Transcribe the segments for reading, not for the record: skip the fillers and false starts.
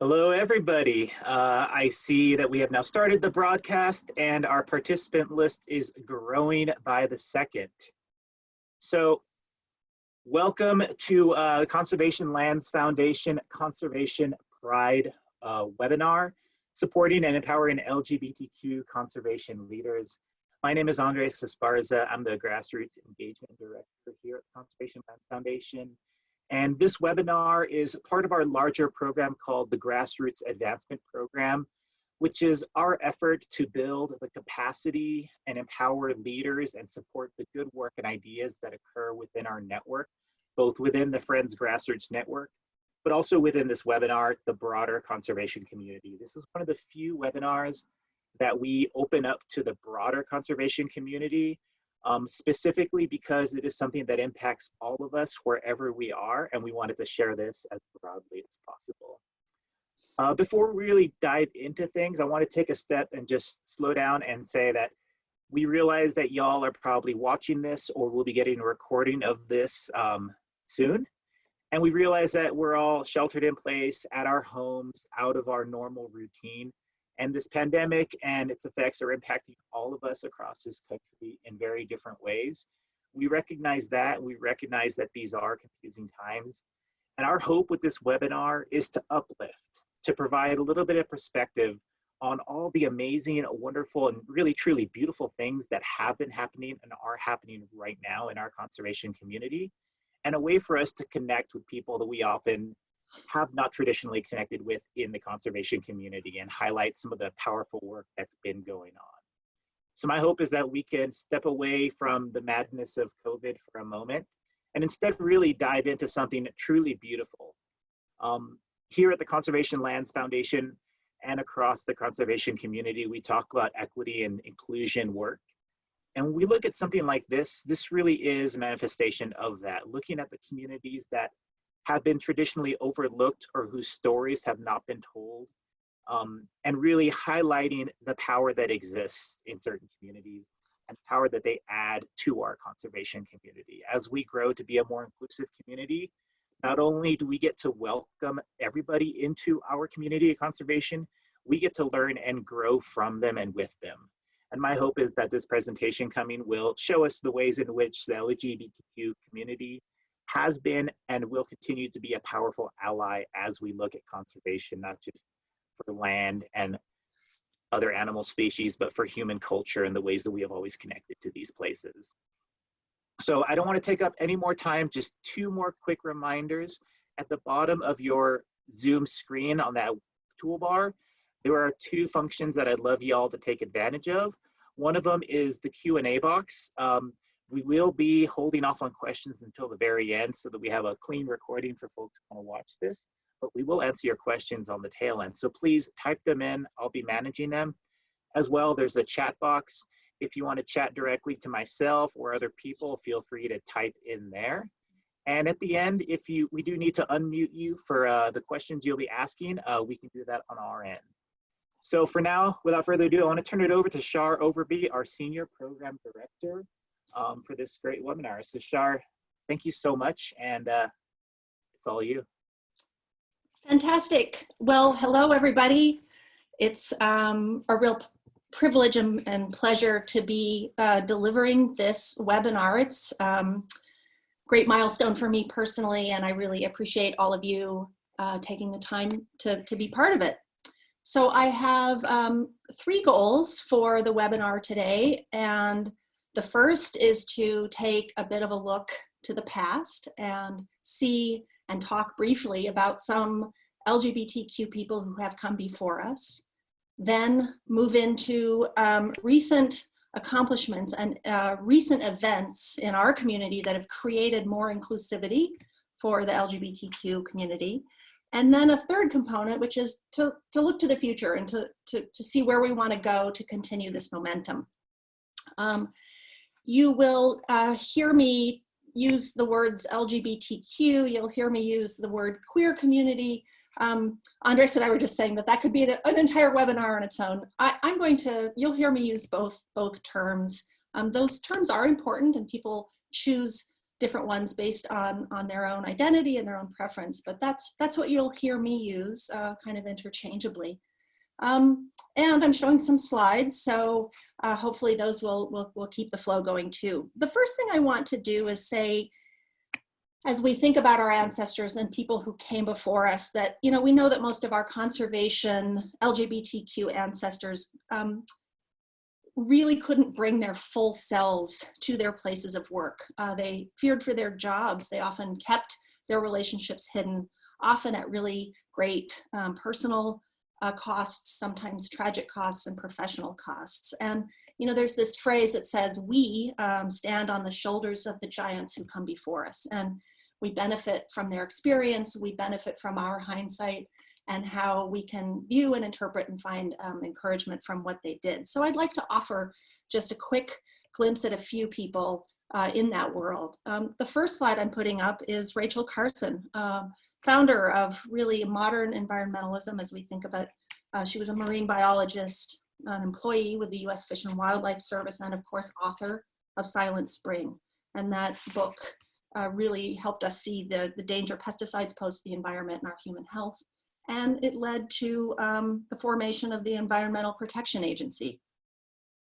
Hello, everybody. I see that we have now started the broadcast and our participant list is growing by the second. So welcome to the Conservation Lands Foundation Conservation Pride webinar, supporting and empowering LGBTQ conservation leaders. My name is Andres Esparza. I'm the Grassroots Engagement Director here at the Conservation Lands Foundation. And this webinar is part of our larger program called the Grassroots Advancement Program, which is our effort to build the capacity and empower leaders and support the good work and ideas that occur within our network, both within the Friends Grassroots Network, but also within this webinar, the broader conservation community. This is one of the few webinars that we open up to the broader conservation community, specifically because it is something that impacts all of us wherever we are, and we wanted to share this as broadly as possible. Before we really dive into things, I want to take a step and just slow down and say that we realize that y'all are probably watching this or will be getting a recording of this soon. And we realize that we're all sheltered in place at our homes, out of our normal routine. And this pandemic and its effects are impacting all of us across this country in very different ways. We recognize that. We recognize that these are confusing times. And our hope with this webinar is to uplift, to provide a little bit of perspective on all the amazing, wonderful, and really, truly beautiful things that have been happening and are happening right now in our conservation community, and a way for us to connect with people that we often have not traditionally connected with in the conservation community and highlight some of the powerful work that's been going on. So my hope is that we can step away from the madness of COVID for a moment and instead really dive into something truly beautiful. Here at the Conservation Lands Foundation and across the conservation community, we talk about equity and inclusion work. And when we look at something like this really is a manifestation of that, looking at the communities that have been traditionally overlooked or whose stories have not been told, and really highlighting the power that exists in certain communities and power that they add to our conservation community. As we grow to be a more inclusive community, not only do we get to welcome everybody into our community of conservation, we get to learn and grow from them and with them. And my hope is that this presentation coming will show us the ways in which the LGBTQ community has been and will continue to be a powerful ally as we look at conservation, not just for land and other animal species, but for human culture and the ways that we have always connected to these places. So I don't want to take up any more time, just two more quick reminders. At the bottom of your Zoom screen on that toolbar, there are two functions that I'd love y'all to take advantage of. One of them is the Q&A box. We will be holding off on questions until the very end so that we have a clean recording for folks who want to watch this, but we will answer your questions on the tail end. So please type them in, I'll be managing them. As well, there's a chat box. If you want to chat directly to myself or other people, feel free to type in there. And at the end, if we do need to unmute you for the questions you'll be asking, we can do that on our end. So for now, without further ado, I want to turn it over to Char Overby, our Senior Program Director, for this great webinar. So Char, thank you so much, and it's all you. Fantastic. Well, hello everybody. It's a real privilege and pleasure to be delivering this webinar. It's a great milestone for me personally, and I really appreciate all of you taking the time to be part of it. So I have three goals for the webinar today, and the first is to take a bit of a look to the past and see and talk briefly about some LGBTQ people who have come before us. Then move into recent accomplishments and recent events in our community that have created more inclusivity for the LGBTQ community. And then a third component, which is to look to the future and to see where we want to go to continue this momentum. You will hear me use the words LGBTQ, you'll hear me use the word queer community. Andres and I were just saying that could be an entire webinar on its own. You'll hear me use both terms. Those terms are important, and people choose different ones based on their own identity and their own preference, but that's what you'll hear me use kind of interchangeably. And I'm showing some slides, so hopefully those will keep the flow going too. The first thing I want to do is say, as we think about our ancestors and people who came before us, that, you know, we know that most of our conservation LGBTQ ancestors really couldn't bring their full selves to their places of work. They feared for their jobs. They often kept their relationships hidden, often at really great personal costs, sometimes tragic costs and professional costs. And, you know, there's this phrase that says, we stand on the shoulders of the giants who come before us. And we benefit from their experience. We benefit from our hindsight and how we can view and interpret and find encouragement from what they did. So I'd like to offer just a quick glimpse at a few people in that world. The first slide I'm putting up is Rachel Carson, founder of really modern environmentalism as we think about, she was a marine biologist, an employee with the US Fish and Wildlife Service, and of course, author of Silent Spring. And that book really helped us see the danger pesticides pose to the environment and our human health. And it led to the formation of the Environmental Protection Agency.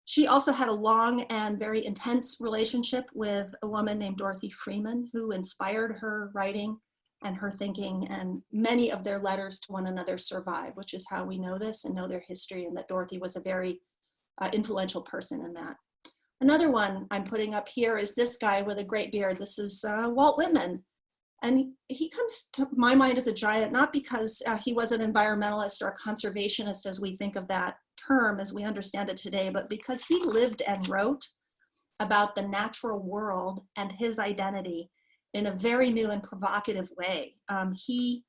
She also had a long and very intense relationship with a woman named Dorothy Freeman, who inspired her writing and her thinking, and many of their letters to one another survive, which is how we know this and know their history, and that Dorothy was a very influential person in that. Another one I'm putting up here is this guy with a great beard. This is Walt Whitman. And he comes to my mind as a giant, not because he was an environmentalist or a conservationist as we think of that term as we understand it today, but because he lived and wrote about the natural world and his identity in a very new and provocative way. He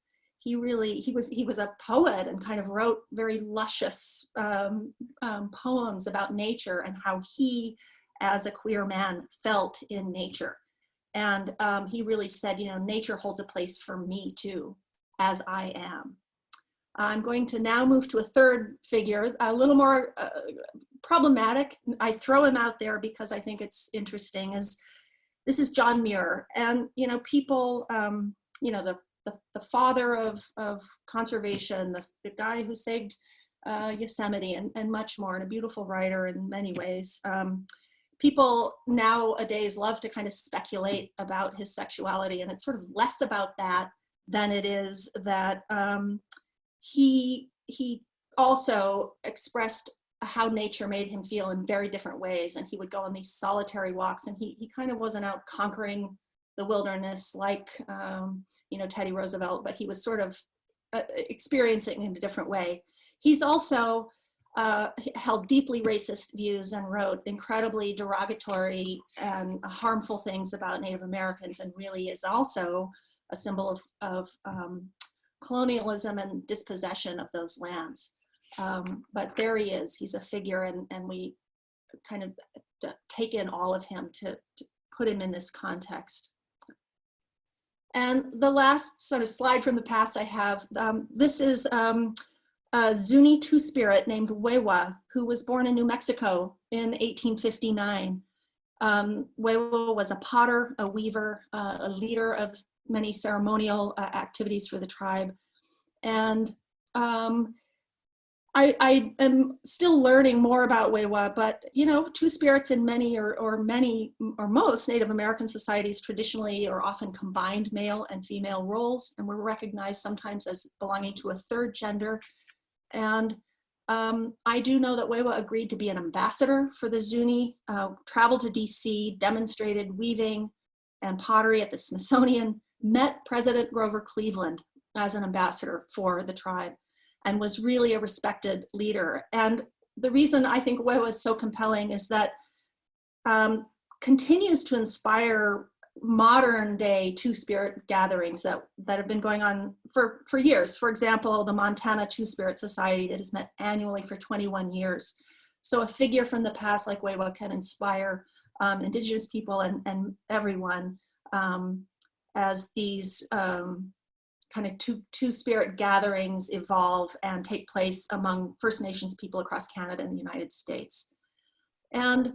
was a poet and kind of wrote very luscious poems about nature and how he, as a queer man, felt in nature. And he really said, you know, nature holds a place for me too, as I am. I'm going to now move to a third figure, a little more problematic. I throw him out there because I think it's interesting. This is John Muir, and you know, people, you know, the father of conservation, the guy who saved Yosemite, and much more, and a beautiful writer in many ways. People nowadays love to kind of speculate about his sexuality, and it's sort of less about that than it is that he also expressed how nature made him feel in very different ways, and he would go on these solitary walks, and he kind of wasn't out conquering the wilderness like you know, Teddy Roosevelt, but he was sort of experiencing it in a different way. He's also held deeply racist views and wrote incredibly derogatory and harmful things about Native Americans, and really is also a symbol of colonialism and dispossession of those lands. But there he is, he's a figure, and we kind of take in all of him to put him in this context. And the last sort of slide from the past I have, this is a Zuni two-spirit named Wewa, who was born in New Mexico in 1859. Wewa was a potter, a weaver, a leader of many ceremonial activities for the tribe. And I am still learning more about Wewa, but you know, two spirits in many or most Native American societies traditionally or often combined male and female roles, and were recognized sometimes as belonging to a third gender. And I do know that Wewa agreed to be an ambassador for the Zuni, traveled to DC, demonstrated weaving and pottery at the Smithsonian, met President Grover Cleveland as an ambassador for the tribe, and was really a respected leader. And the reason I think Wewa is so compelling is that continues to inspire modern day two-spirit gatherings that have been going on for years. For example, the Montana Two-Spirit Society that has met annually for 21 years. So a figure from the past like Wewa can inspire Indigenous people and everyone as these kind of two-spirit gatherings evolve and take place among First Nations people across Canada and the United States. And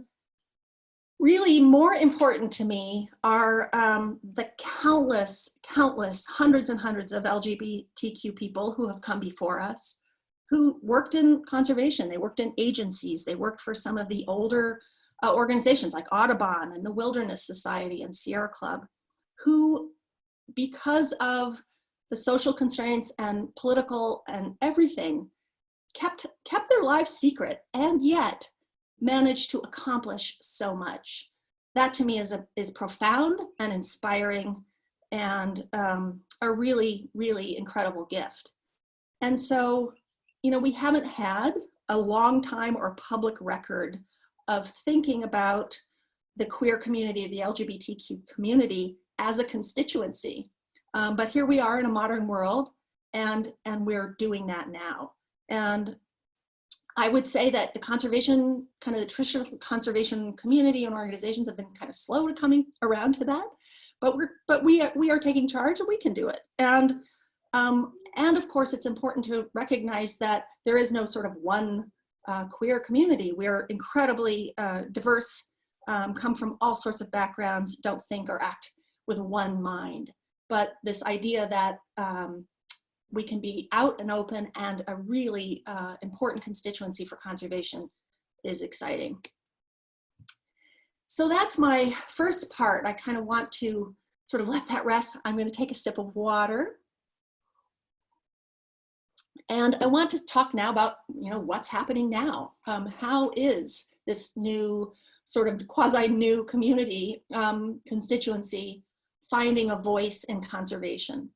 Really more important to me are the countless hundreds and hundreds of LGBTQ people who have come before us, who worked in conservation. They worked in agencies. They worked for some of the older organizations like Audubon and the Wilderness Society and Sierra Club, who, because of the social constraints and political and everything, kept their lives secret, and yet managed to accomplish so much. That to me is profound and inspiring, and a really, really incredible gift. And so, you know, we haven't had a long time or public record of thinking about the queer community, the LGBTQ community, as a constituency. But here we are in a modern world, and we're doing that now. And I would say that the conservation, kind of the traditional conservation community and organizations have been kind of slow to coming around to that, but we are taking charge, and we can do it. And of course, it's important to recognize that there is no sort of one queer community. We're incredibly diverse, come from all sorts of backgrounds, don't think or act with one mind. But this idea that we can be out and open and a really important constituency for conservation is exciting. So that's my first part. I kind of want to sort of let that rest. I'm going to take a sip of water. And I want to talk now about, you know, what's happening now. How is this new sort of quasi-new community constituency finding a voice in conservation?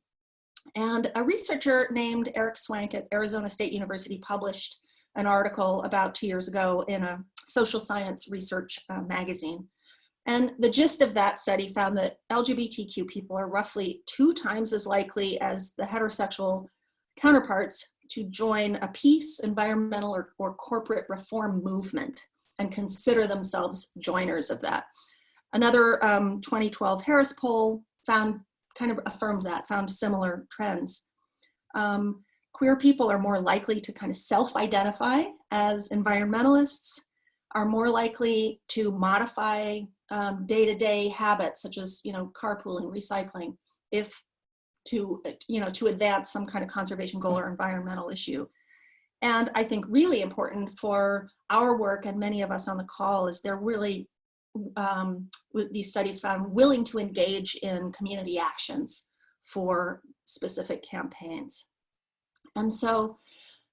And a researcher named Eric Swank at Arizona State University published an article about 2 years ago in a social science research magazine. And the gist of that study found that LGBTQ people are roughly 2 times as likely as the heterosexual counterparts to join a peace, environmental, or corporate reform movement and consider themselves joiners of that. Another 2012 Harris poll found similar trends. Queer people are more likely to kind of self-identify as environmentalists, are more likely to modify day-to-day habits such as, you know, carpooling, recycling, if to advance some kind of conservation goal or environmental issue. And I think really important for our work and many of us on the call is they're really, these studies found, willing to engage in community actions for specific campaigns. And so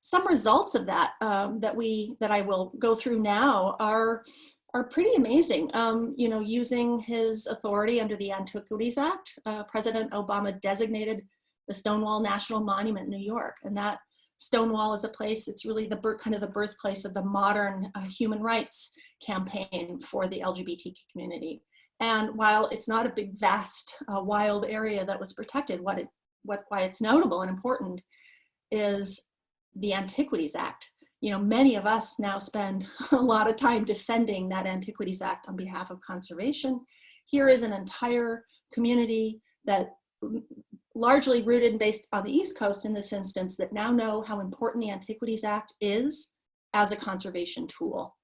some results of that that I will go through now are pretty amazing. You know, using his authority under the Antiquities Act, President Obama designated the Stonewall National Monument in New York, and that Stonewall is a place, it's really the birthplace of the modern human rights campaign for the LGBTQ community. And while it's not a big, vast, wild area that was protected, why it's notable and important is the Antiquities Act. You know, many of us now spend a lot of time defending that Antiquities Act on behalf of conservation. Here is an entire community that largely rooted and based on the East Coast in this instance that now know how important the Antiquities Act is as a conservation tool.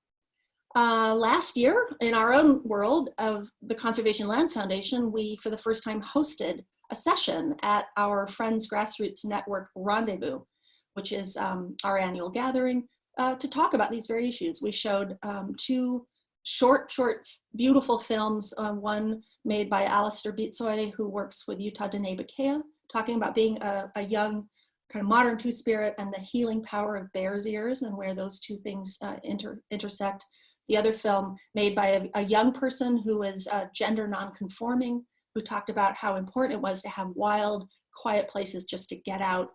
Last year, in our own world of the Conservation Lands Foundation, we for the first time hosted a session at our Friends Grassroots Network Rendezvous, which is our annual gathering, to talk about these very issues. We showed 2 short, beautiful films, one made by Alistair Bitsoy, who works with Utah Dene Bakea, talking about being a young kind of modern two-spirit and the healing power of bear's ears and where those 2 things intersect. The other film made by a young person who is gender non-conforming, who talked about how important it was to have wild, quiet places just to get out,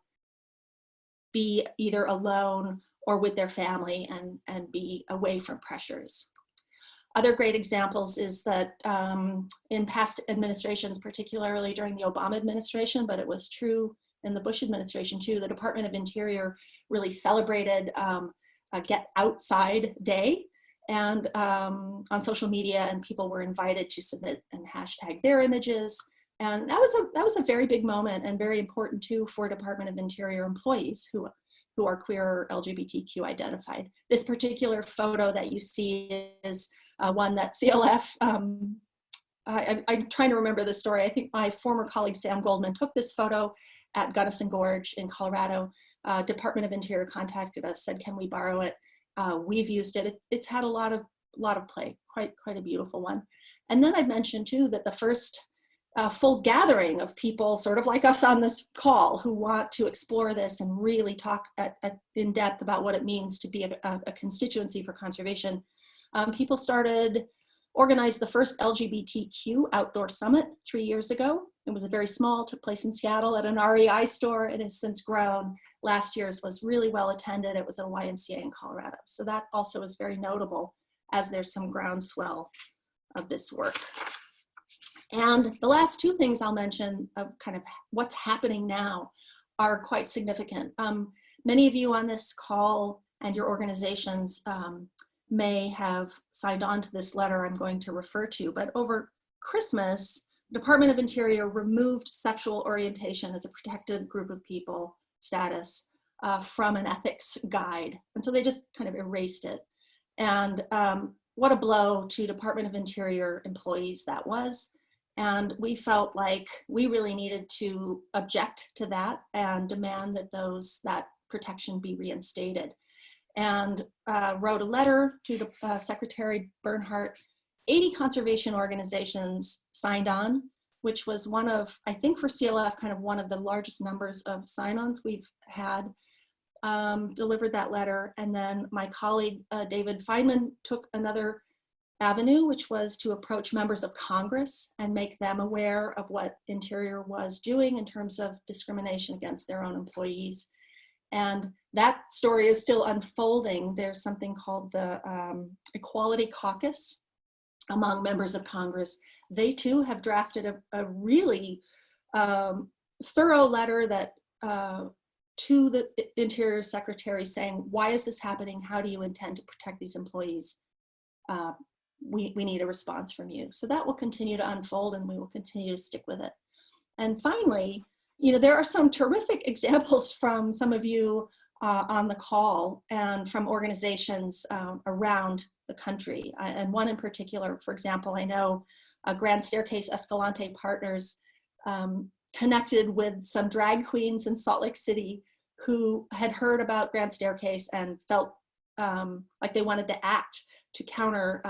be either alone or with their family, and be away from pressures. Other great examples is that in past administrations, particularly during the Obama administration, but it was true in the Bush administration too, the Department of Interior really celebrated a Get Outside Day, and on social media, and people were invited to submit and hashtag their images. And that was a very big moment and very important too for Department of Interior employees who are queer or LGBTQ identified. This particular photo that you see is one that CLF, I'm trying to remember the story. I think my former colleague Sam Goldman took this photo at Gunnison Gorge in Colorado. Department of Interior contacted us, said, can we borrow it? We've used it. It's had a lot of play, quite a beautiful one. And then I mentioned too that the first full gathering of people sort of like us on this call who want to explore this and really talk in depth about what it means to be a constituency for conservation. People organized the first LGBTQ outdoor summit 3 years ago. It was very small, took place in Seattle at an REI store. It has since grown. Last year's was really well attended. It was at a YMCA in Colorado. So that also is very notable as there's some groundswell of this work. And the last two things I'll mention of kind of what's happening now are quite significant. Many of you on this call and your organizations may have signed on to this letter I'm going to refer to, but over Christmas, Department of Interior removed sexual orientation as a protected group of people status from an ethics guide. And so they just kind of erased it. And what a blow to Department of Interior employees that was. And we felt like we really needed to object to that and demand that that protection be reinstated. And wrote a letter to Secretary Bernhardt. 80 conservation organizations signed on, which was one of, I think for CLF, kind of one of the largest numbers of sign-ons we've had. Delivered that letter. And then my colleague, David Feynman, took another avenue, which was to approach members of Congress and make them aware of what Interior was doing in terms of discrimination against their own employees. And that story is still unfolding. There's something called the Equality Caucus among members of Congress. They too have drafted a really thorough letter that to the Interior Secretary saying, why is this happening? How do you intend to protect these employees? We need a response from you. So that will continue to unfold and we will continue to stick with it. And finally, there are some terrific examples from some of you on the call and from organizations around the country. And one in particular, for example, I know Grand Staircase Escalante Partners connected with some drag queens in Salt Lake City who had heard about Grand Staircase and felt like they wanted to act to counter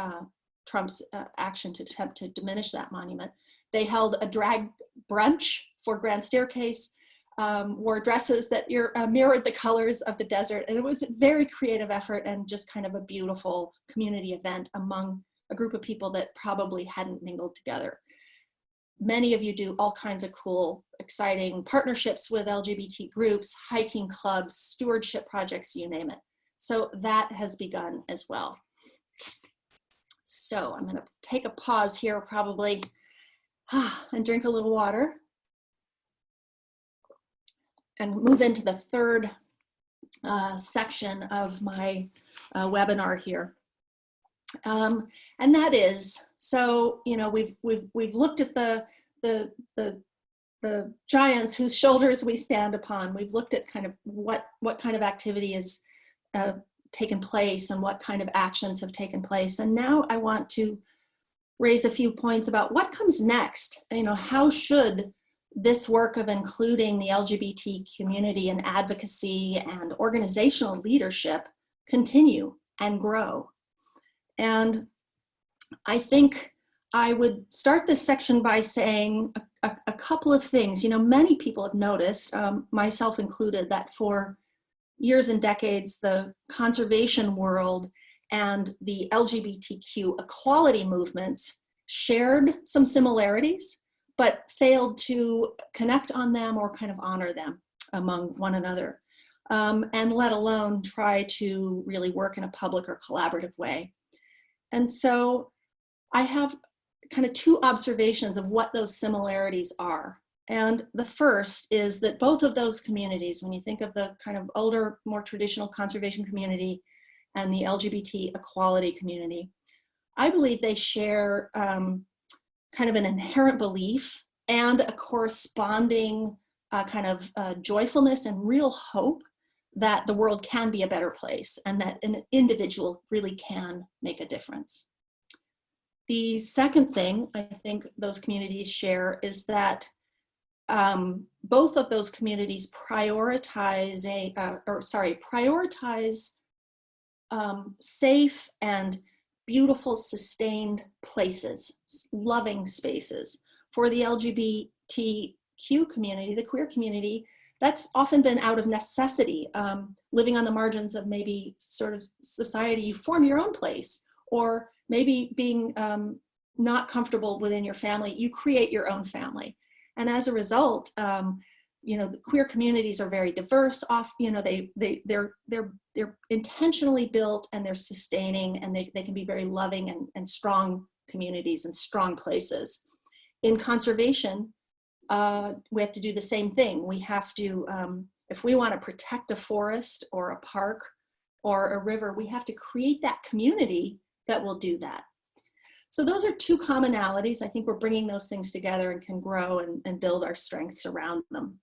Trump's action to attempt to diminish that monument. They held a drag brunch for Grand Staircase, wore dresses that mirrored the colors of the desert. And it was a very creative effort and just kind of a beautiful community event among a group of people that probably hadn't mingled together. Many of you do all kinds of cool, exciting partnerships with LGBT groups, hiking clubs, stewardship projects, you name it. So that has begun as well. So I'm going to take a pause here probably and drink a little water and move into the third section of my webinar here. And that is, so we've looked at the giants whose shoulders we stand upon. We've looked at kind of what kind of activity is taken place and what kind of actions have taken place. And now I want to raise a few points about what comes next. How should this work of including the LGBT community in advocacy and organizational leadership continue and grow? And I think I would start this section by saying a couple of things. Many people have noticed, myself included, that for years and decades, the conservation world and the LGBTQ equality movements shared some similarities, but failed to connect on them or kind of honor them among one another, and let alone try to really work in a public or collaborative way. And so I have kind of two observations of what those similarities are. And the first is that both of those communities, when you think of the kind of older, more traditional conservation community and the LGBT equality community, I believe they share kind of an inherent belief and a corresponding kind of joyfulness and real hope that the world can be a better place and that an individual really can make a difference. The second thing I think those communities share is that both of those communities prioritize safe and beautiful, sustained places, loving spaces. For the LGBTQ community, the queer community, that's often been out of necessity, living on the margins of maybe sort of society. You form your own place, or maybe being not comfortable within your family, you create your own family. And as a result, the queer communities are very diverse. They're intentionally built, and they're sustaining, and they can be very loving and strong communities and strong places. In conservation, we have to do the same thing. We have to, if we want to protect a forest or a park or a river, we have to create that community that will do that. So those are two commonalities. I think we're bringing those things together and can grow and build our strengths around them.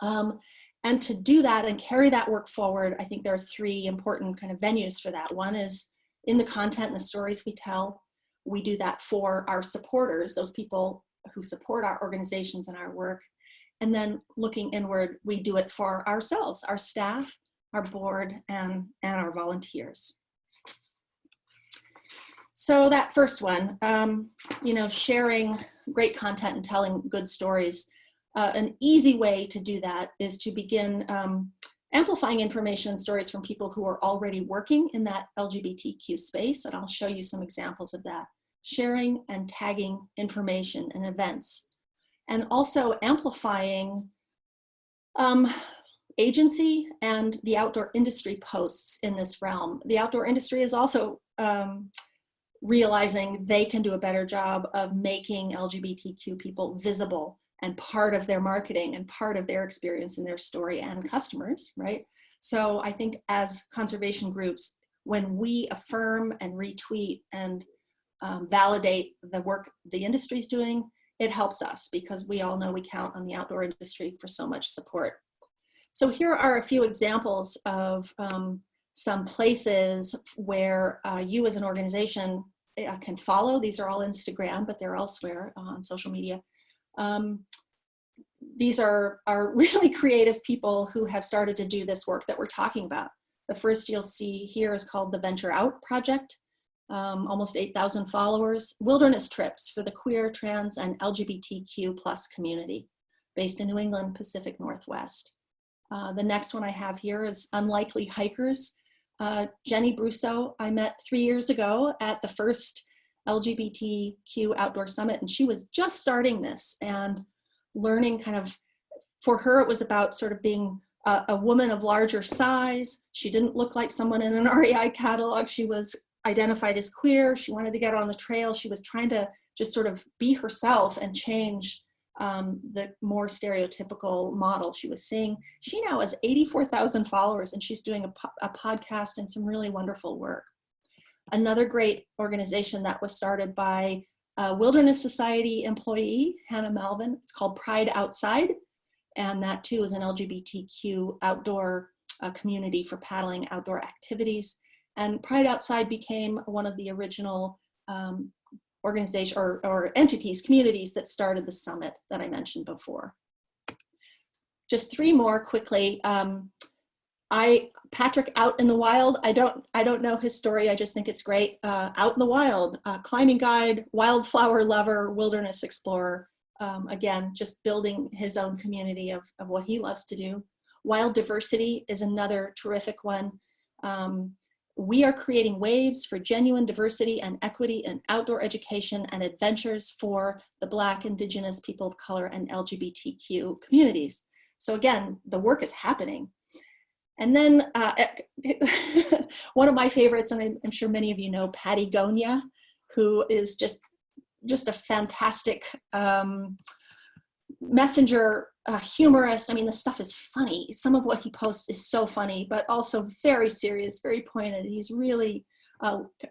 And to do that and carry that work forward, I think there are three important kind of venues for that. One is in the content and the stories we tell. We do that for our supporters, those people who support our organizations and our work. And then looking inward, we do it for ourselves, our staff, our board, and our volunteers. So that first one, sharing great content and telling good stories. An easy way to do that is to begin amplifying information and stories from people who are already working in that LGBTQ space. And I'll show you some examples of that. Sharing and tagging information and events. And also amplifying agency and the outdoor industry posts in this realm. The outdoor industry is also realizing they can do a better job of making LGBTQ people visible and part of their marketing and part of their experience and their story and customers, right? So I think as conservation groups, when we affirm and retweet and validate the work the industry is doing, it helps us, because we all know we count on the outdoor industry for so much support. So here are a few examples of some places where you as an organization can follow. These are all Instagram, but they're elsewhere on social media. These are really creative people who have started to do this work that we're talking about. The first you'll see here is called the Venture Out Project. Almost 8,000 followers. Wilderness trips for the queer, trans, and LGBTQ plus community, based in New England, Pacific Northwest. The next one I have here is Unlikely Hikers. Jenny Brousseau, I met 3 years ago at the first LGBTQ Outdoor Summit, and she was just starting this and learning kind of, for her, it was about sort of being a woman of larger size. She didn't look like someone in an REI catalog. She was identified as queer. She wanted to get on the trail. She was trying to just sort of be herself and change the more stereotypical model she was seeing. She now has 84,000 followers, and she's doing a podcast and some really wonderful work. Another great organization that was started by a Wilderness Society employee, Hannah Melvin, it's called Pride Outside. And that too is an LGBTQ outdoor community for paddling outdoor activities. And Pride Outside became one of the original organization or entities, communities that started the summit that I mentioned before. Just three more quickly. Patrick Out in the Wild. I don't know his story. I just think it's great. Out in the Wild, climbing guide, wildflower lover, wilderness explorer. Again, just building his own community of what he loves to do. Wild Diversity is another terrific one. We are creating waves for genuine diversity and equity in outdoor education and adventures for the Black, Indigenous, people of color, and LGBTQ communities. So again, the work is happening. And then one of my favorites, and I'm sure many of you know, Patty Gonya, who is just a fantastic messenger, humorist. I mean, the stuff is funny. Some of what he posts is so funny, but also very serious, very pointed. He's really,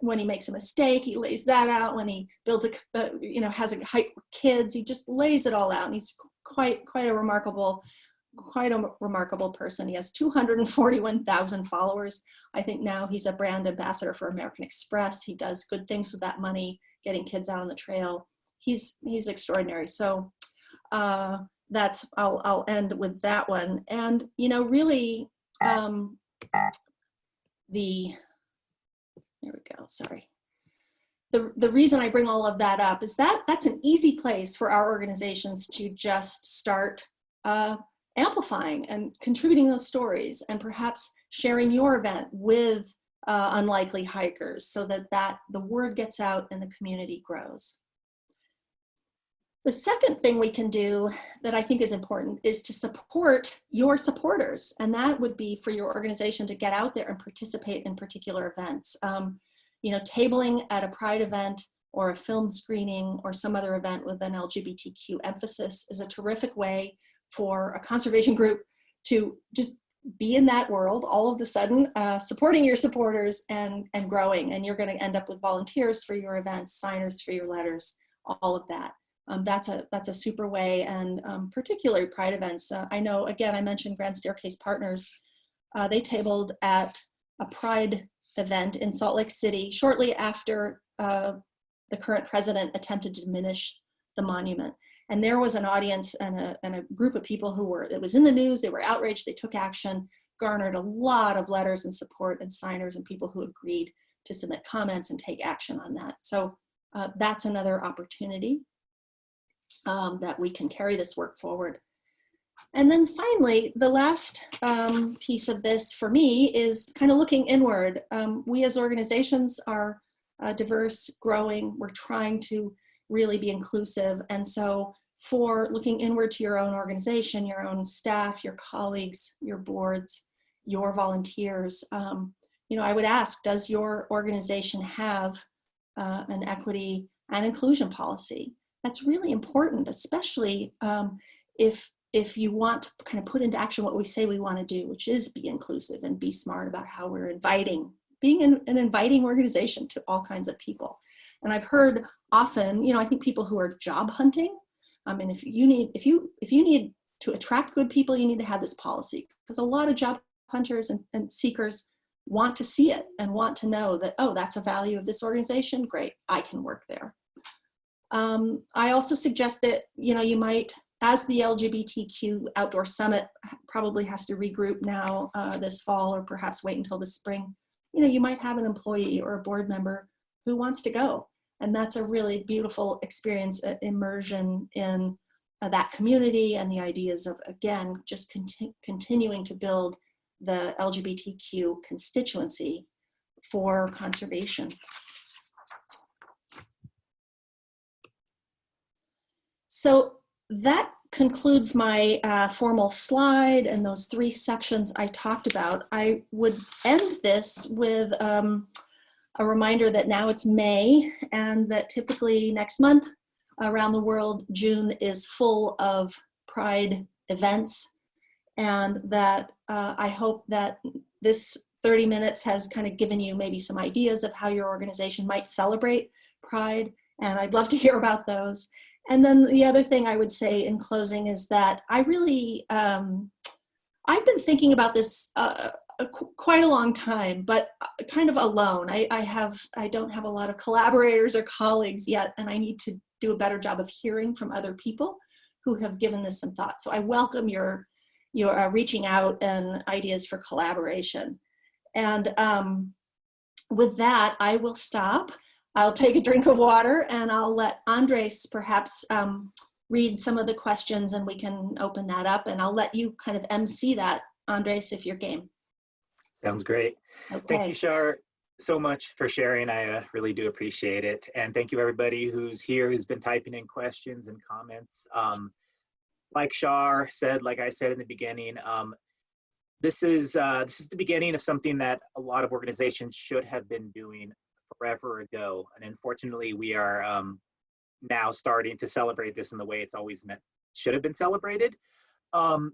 when he makes a mistake, he lays that out. When he builds has a hike with kids, he just lays it all out. And he's quite a remarkable person. He has 241,000 followers. I think now he's a brand ambassador for American Express. He does good things with that money. getting kids out on the trail. He's extraordinary. So I'll end with that one. And, you know, really, there we go, sorry. The reason I bring all of that up is that that's an easy place for our organizations to just start amplifying and contributing those stories, and perhaps sharing your event with unlikely hikers, so that the word gets out and the community grows. The second thing we can do that I think is important is to support your supporters. And that would be for your organization to get out there and participate in particular events. You know, tabling at a Pride event or a film screening or some other event with an LGBTQ emphasis is a terrific way for a conservation group to just be in that world all of a sudden, supporting your supporters and growing. And you're going to end up with volunteers for your events, signers for your letters, all of that. That's a super way, and particularly Pride events. I know, again, I mentioned Grand Staircase Partners. They tabled at a Pride event in Salt Lake City shortly after the current president attempted to diminish the monument. And there was an audience and a group of people it was in the news, they were outraged, they took action, garnered a lot of letters and support and signers and people who agreed to submit comments and take action on that. So that's another opportunity that we can carry this work forward. And then finally, the last piece of this for me is kind of looking inward. We as organizations are diverse, growing, we're trying to really be inclusive. And so for looking inward to your own organization, your own staff, your colleagues, your boards, your volunteers, you know, I would ask, does your organization have an equity and inclusion policy? That's really important, especially if you want to kind of put into action what we say we want to do, which is be inclusive and be smart about how we're being an inviting organization to all kinds of people. And I've heard often, you know, I think people who are job hunting, and if you need to attract good people, you need to have this policy, because a lot of job hunters and seekers want to see it and want to know that, oh, that's a value of this organization, great, I can work there. I also suggest that, you know, you might, as the LGBTQ Outdoor Summit probably has to regroup now this fall, or perhaps wait until the spring, you know, you might have an employee or a board member who wants to go. And that's a really beautiful experience, immersion in that community and the ideas of, again, just continuing to build the LGBTQ constituency for conservation. So that concludes my formal slide and those 3 sections I talked about. I would end this with a reminder that now it's May, and that typically next month around the world, June is full of Pride events, and that I hope that this 30 minutes has kind of given you maybe some ideas of how your organization might celebrate Pride, and I'd love to hear about those. And then the other thing I would say in closing is that I really, I've been thinking about this quite a long time, but kind of alone. I don't have a lot of collaborators or colleagues yet, and I need to do a better job of hearing from other people who have given this some thought. So I welcome your reaching out and ideas for collaboration. And with that, I will stop. I'll take a drink of water, and I'll let Andres perhaps read some of the questions, and we can open that up, and I'll let you kind of MC that, Andres, if you're game. Sounds great. Okay. Thank you, Char, so much for sharing. I really do appreciate it. And thank you everybody who's here, who's been typing in questions and comments. Like Char said, like I said in the beginning, this is the beginning of something that a lot of organizations should have been doing forever ago. And unfortunately, we are now starting to celebrate this in the way it's always should have been celebrated. And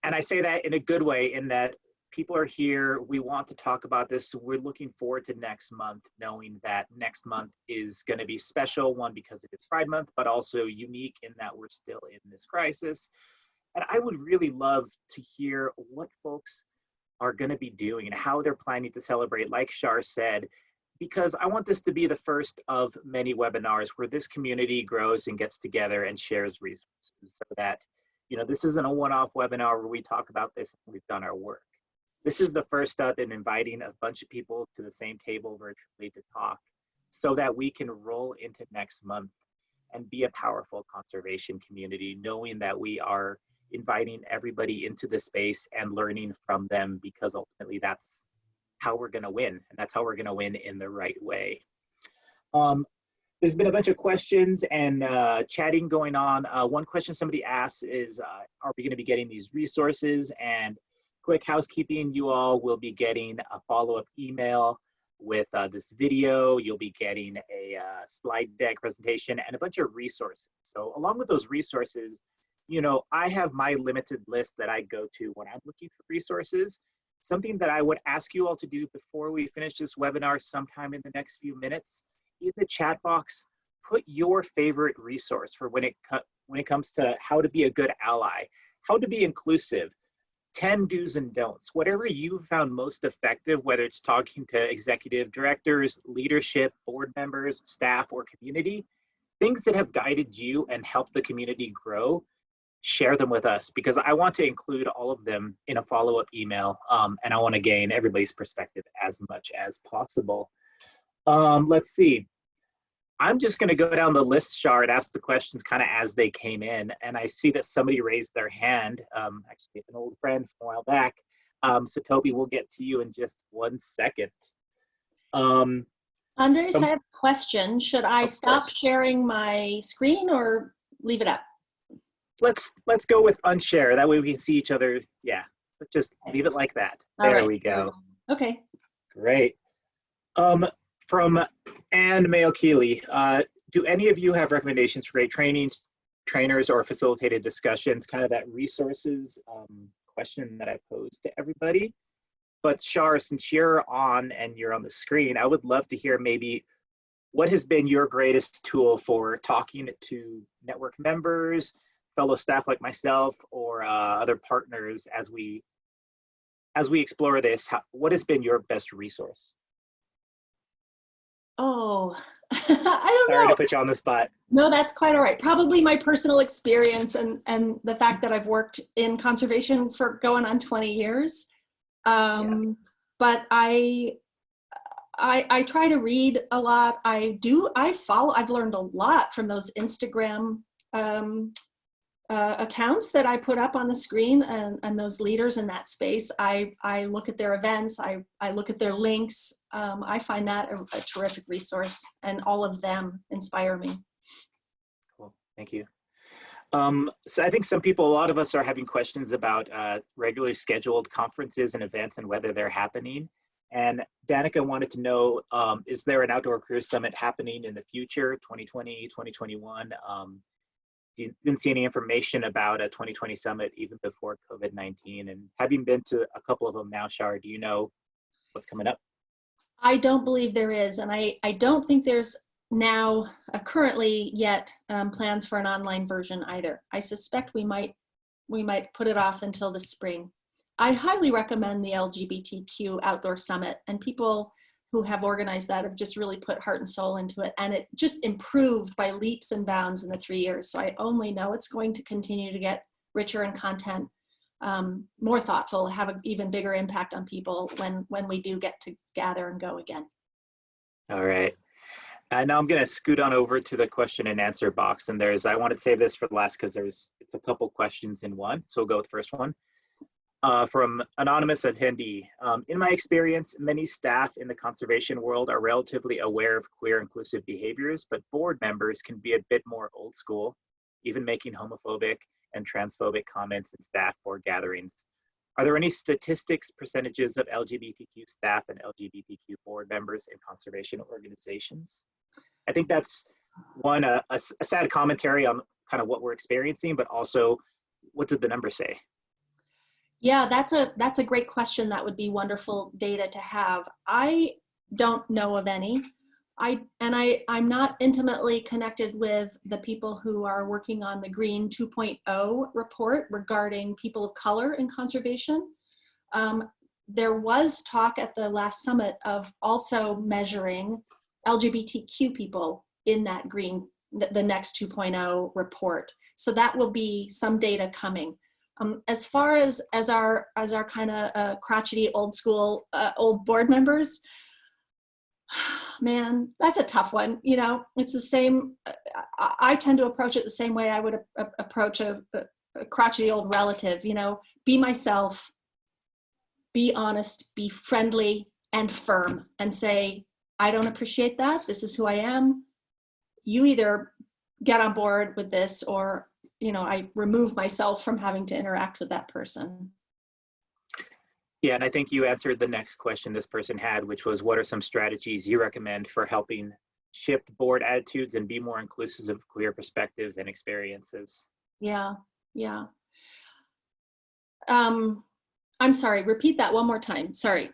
I say that in a good way, in that people are here, we want to talk about this. So we're looking forward to next month, knowing that next month is going to be special, one, because it is Pride Month, but also unique in that we're still in this crisis. And I would really love to hear what folks are going to be doing and how they're planning to celebrate. Like Char said, because I want this to be the first of many webinars where this community grows and gets together and shares resources, so that, you know, this isn't a one-off webinar where we talk about this and we've done our work. This is the first step in inviting a bunch of people to the same table virtually to talk, so that we can roll into next month and be a powerful conservation community, knowing that we are inviting everybody into the space and learning from them, because ultimately that's how we're going to win, and that's how we're going to win in the right way. There's been a bunch of questions and chatting going on. One question somebody asked is, are we going to be getting these resources? And quick housekeeping, you all will be getting a follow-up email with this video. You'll be getting a slide deck presentation and a bunch of resources. So along with those resources, you know, I have my limited list that I go to when I'm looking for resources. Something that I would ask you all to do before we finish this webinar sometime in the next few minutes, in the chat box, put your favorite resource for when it comes to how to be a good ally, how to be inclusive, 10 do's and don'ts, whatever you found most effective, whether it's talking to executive directors, leadership, board members, staff, or community, things that have guided you and helped the community grow, share them with us, because I want to include all of them in a follow-up email, and I want to gain everybody's perspective as much as possible. Let's see. I'm just going to go down the list, Char, and ask the questions kind of as they came in. And I see that somebody raised their hand, actually an old friend from a while back. So Toby, we'll get to you in just 1 second. Andres, I have a question. Should I stop course. sharing my screen or leave it up? Let's go with unshare. That way we can see each other. Yeah, let's just leave it like that. There we go. Okay. Great. From Anne Mayo-Keeley, do any of you have recommendations for great trainers, or facilitated discussions? Kind of that resources question that I posed to everybody. But Char, since you're on and you're on the screen, I would love to hear maybe what has been your greatest tool for talking to network members, fellow staff like myself, or other partners as we explore this. What has been your best resource? Oh, I don't know. Sorry to put you on the spot. No, that's quite all right. Probably my personal experience and the fact that I've worked in conservation for going on 20 years. But I try to read a lot. I've learned a lot from those Instagram accounts that I put up on the screen, and those leaders in that space. I look at their events, I look at their links. I find that a terrific resource, and all of them inspire me. Cool, thank you. So I think a lot of us are having questions about regularly scheduled conferences and events and whether they're happening. And Danica wanted to know, is there an Outdoor Career Summit happening in the future, 2020, 2021? You didn't see any information about a 2020 summit even before COVID-19. And having been to a couple of them now, Char, do you know what's coming up? I don't believe there is, and I don't think there's now currently yet plans for an online version either. I suspect we might put it off until the spring. I highly recommend the LGBTQ Outdoor Summit, and people who have organized that have just really put heart and soul into it, and it just improved by leaps and bounds in the 3 years. So I only know it's going to continue to get richer in content, more thoughtful, have an even bigger impact on people when we do get to gather and go again. All right. Now I'm going to scoot on over to the question and answer box, and I want to save this for the last because it's a couple questions in one. So we'll go with the first one. From anonymous attendee, in my experience, many staff in the conservation world are relatively aware of queer inclusive behaviors, but board members can be a bit more old school, even making homophobic and transphobic comments in staff board gatherings. Are there any statistics, percentages of LGBTQ staff and LGBTQ board members in conservation organizations? I think that's one, a sad commentary on kind of what we're experiencing, but also what did the numbers say? Yeah, that's a great question. That would be wonderful data to have. I don't know of any. I'm not intimately connected with the people who are working on the Green 2.0 report regarding people of color in conservation. there was talk at the last summit of also measuring LGBTQ people in that the next 2.0 report. So that will be some data coming. As far as our kind of crotchety old school old board members, man, that's a tough one. You know, it's the same. I tend to approach it the same way I would approach a crotchety old relative. You know, be myself, be honest, be friendly and firm, and say, I don't appreciate that. This is who I am. You either get on board with this, or, you know, I remove myself from having to interact with that person. Yeah, and I think you answered the next question this person had, which was, what are some strategies you recommend for helping shift board attitudes and be more inclusive of queer perspectives and experiences? Yeah, yeah. I'm sorry, repeat that one more time. Sorry.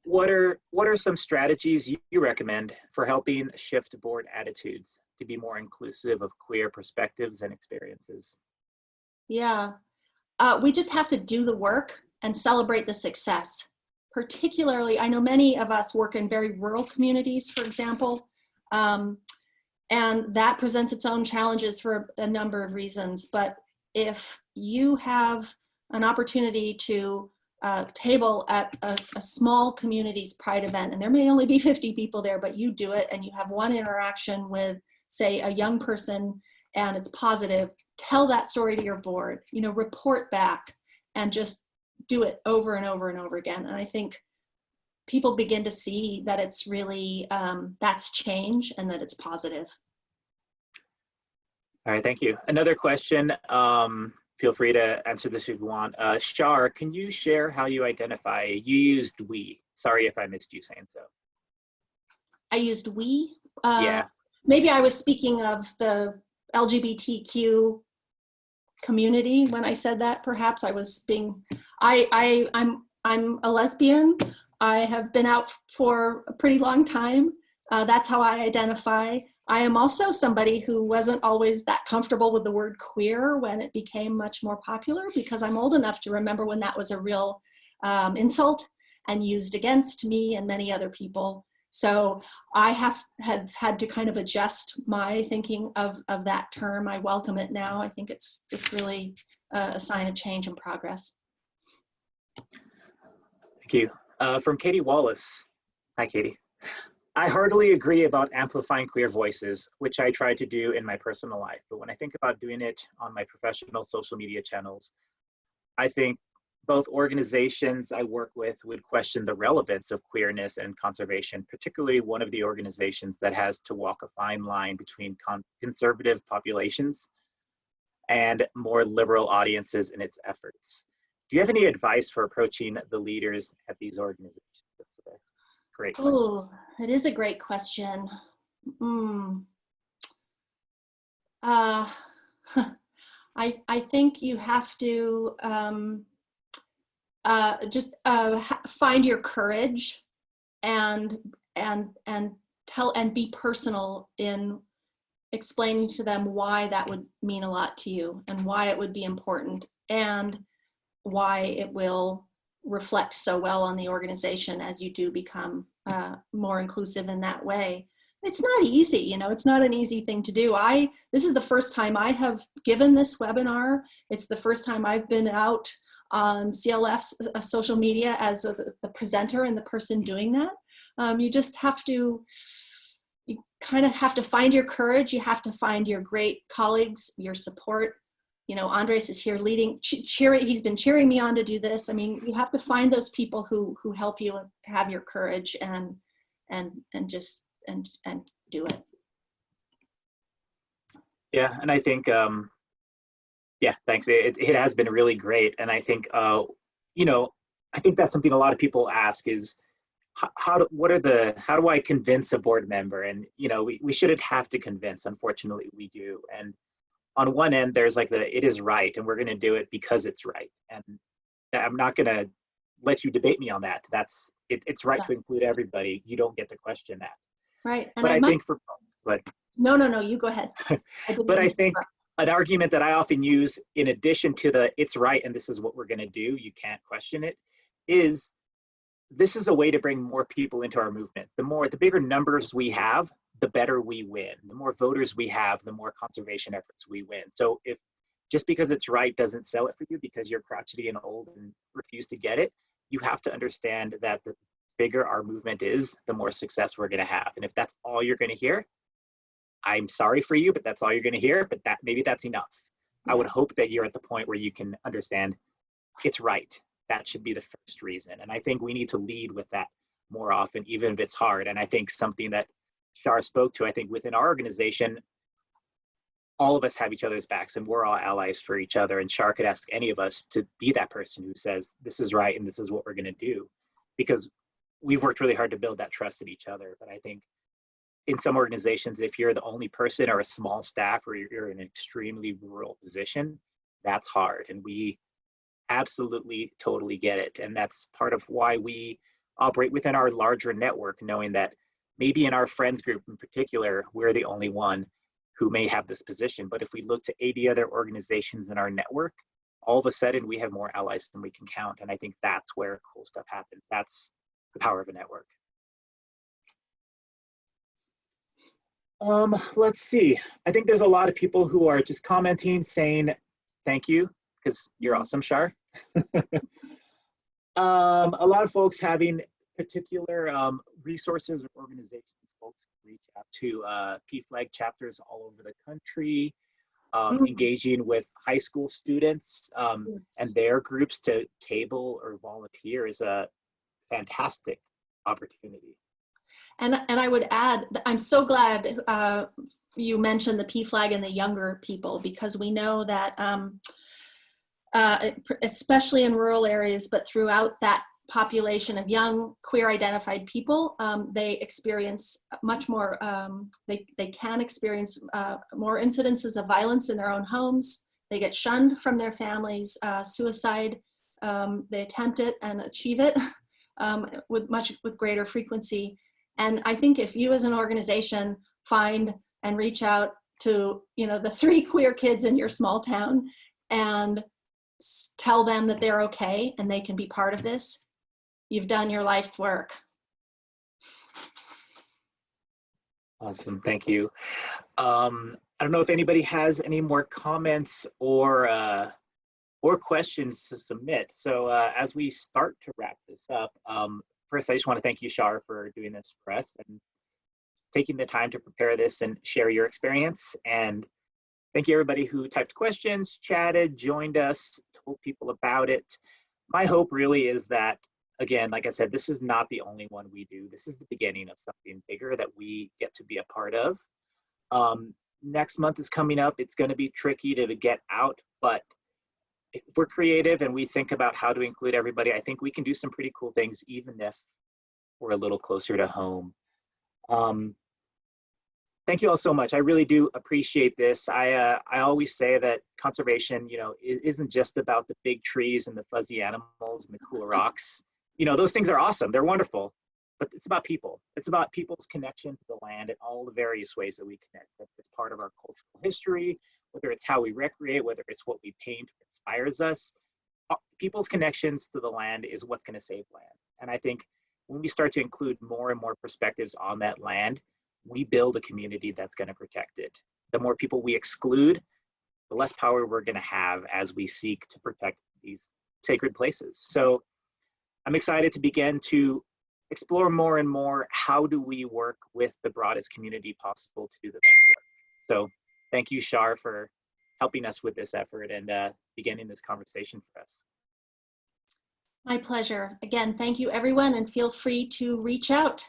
What are some strategies you recommend for helping shift board attitudes to be more inclusive of queer perspectives and experiences? Yeah, we just have to do the work and celebrate the success. Particularly, I know many of us work in very rural communities, for example, and that presents its own challenges for a number of reasons. But if you have an opportunity to table at a small community's pride event, and there may only be 50 people there, but you do it and you have one interaction with, say, a young person, and it's positive, tell that story to your board, you know, report back, and just do it over and over and over again. And I think people begin to see that it's really, that's change and that it's positive. All right, thank you. Another question, feel free to answer this if you want. Char, can you share how you identify? You used we. Sorry if I missed you saying so. I used we? Yeah. Maybe I was speaking of the LGBTQ community when I said that. Perhaps I was being, I'm a lesbian. I have been out for a pretty long time. That's how I identify. I am also somebody who wasn't always that comfortable with the word queer when it became much more popular, because I'm old enough to remember when that was a real insult and used against me and many other people. So I have had to kind of adjust my thinking of that term. I welcome it now. I think it's really a sign of change and progress. Thank you. From Katie Wallace. Hi, Katie. I heartily agree about amplifying queer voices, which I try to do in my personal life. But when I think about doing it on my professional social media channels, I think both organizations I work with would question the relevance of queerness and conservation, particularly one of the organizations that has to walk a fine line between conservative populations and more liberal audiences in its efforts. Do you have any advice for approaching the leaders at these organizations? That's a great question. Oh, it is a great question. I think you have to just find your courage and tell and be personal in explaining to them why that would mean a lot to you and why it would be important and why it will reflect so well on the organization as you do become more inclusive in that way. It's not easy, you know, it's not an easy thing to do. This is the first time I have given this webinar. It's the first time I've been out on CLF's social media as the presenter and the person doing that. You just have to, you kind of have to find your courage. You have to find your great colleagues, your support. You know, Andres is here leading, cheering. He's been cheering me on to do this. I mean, you have to find those people who help you have your courage and just do it. Yeah, and I think yeah, thanks. It has been really great, and I think you know, I think that's something a lot of people ask is how do I convince a board member? And you know, we shouldn't have to convince. Unfortunately, we do. And on one end, there's like it is right, and we're going to do it because it's right. And I'm not going to let you debate me on that. It's right to include everybody. You don't get to question that. Right. And but I think no, you go ahead. But I think an argument that I often use, in addition to it's right and this is what we're going to do, you can't question it, is this is a way to bring more people into our movement. The bigger numbers we have, the better we win. The more voters we have, the more conservation efforts we win. So if just because it's right doesn't sell it for you because you're crotchety and old and refuse to get it, you have to understand that the bigger our movement is, the more success we're going to have. And if that's all you're going to hear, I'm sorry for you, but that's all you're going to hear. But maybe that's enough. I would hope that you're at the point where you can understand it's right. That should be the first reason. And I think we need to lead with that more often, even if it's hard. And I think something that Char spoke to, I think within our organization, all of us have each other's backs and we're all allies for each other. And Char could ask any of us to be that person who says, this is right and this is what we're going to do. Because we've worked really hard to build that trust in each other. But I think in some organizations, if you're the only person or a small staff or you're in an extremely rural position, that's hard. And we absolutely totally get it. And that's part of why we operate within our larger network, knowing that maybe in our friends group in particular, we're the only one who may have this position. But if we look to 80 other organizations in our network, all of a sudden we have more allies than we can count. And I think that's where cool stuff happens. That's the power of a network. Let's see. I think there's a lot of people who are just commenting saying thank you because you're awesome, Char. A lot of folks having particular resources or organizations folks can reach out to PFLAG chapters all over the country, engaging with high school students and their groups to table or volunteer is a fantastic opportunity. And I would add, I'm so glad you mentioned the PFLAG and the younger people, because we know that especially in rural areas, but throughout that population of young queer identified people, they experience much more, they can experience more incidences of violence in their own homes. They get shunned from their families, suicide, they attempt it and achieve it with greater frequency. And I think if you as an organization find and reach out to, the 3 queer kids in your small town and tell them that they're okay and they can be part of this, you've done your life's work. Awesome, thank you. I don't know if anybody has any more comments or questions to submit. So as we start to wrap this up, first, I just want to thank you, Char, for doing this for us and taking the time to prepare this and share your experience. And thank you, everybody who typed questions, chatted, joined us, told people about it. My hope really is that, again, like I said, this is not the only one we do. This is the beginning of something bigger that we get to be a part of. Next month is coming up. It's going to be tricky to get out, but if we're creative and we think about how to include everybody, I think we can do some pretty cool things, even if we're a little closer to home. Thank you all so much. I really do appreciate this. I always say that conservation, isn't just about the big trees and the fuzzy animals and the cool rocks. Those things are awesome. They're wonderful, but it's about people. It's about people's connection to the land in all the various ways that we connect. It's part of our cultural history, whether it's how we recreate, whether it's what we paint inspires us. People's connections to the land is what's going to save land. And I think when we start to include more and more perspectives on that land, we build a community that's going to protect it. The more people we exclude, the less power we're going to have as we seek to protect these sacred places. So I'm excited to begin to explore more and more how do we work with the broadest community possible to do the best work. So thank you, Char, for helping us with this effort and beginning this conversation for us. My pleasure. Again, thank you, everyone, and feel free to reach out.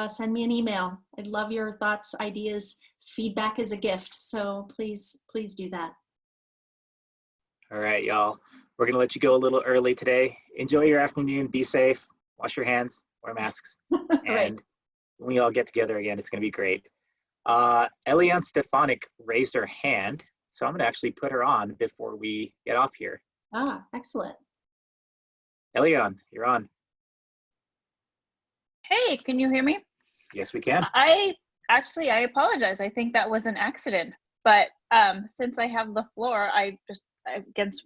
Send me an email. I'd love your thoughts, ideas. Feedback is a gift, so please do that. All right, y'all. We're going to let you go a little early today. Enjoy your afternoon. Be safe. Wash your hands. Wear masks. And Right. when we all get together again, it's going to be great. Eliane Stefanik raised her hand, so I'm going to actually put her on before we get off here. Ah, excellent. Eliane, you're on. Hey, can you hear me? Yes, we can. I apologize. I think that was an accident. But since I have the floor, I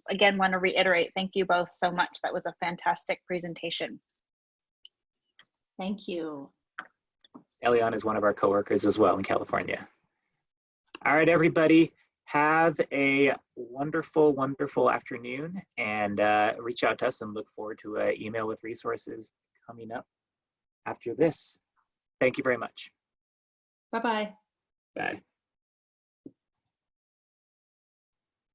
again want to reiterate, thank you both so much. That was a fantastic presentation. Thank you. Eliana is one of our coworkers as well in California. All right, everybody, have a wonderful, wonderful afternoon, and reach out to us and look forward to an email with resources coming up after this. Thank you very much. Bye-bye. Bye.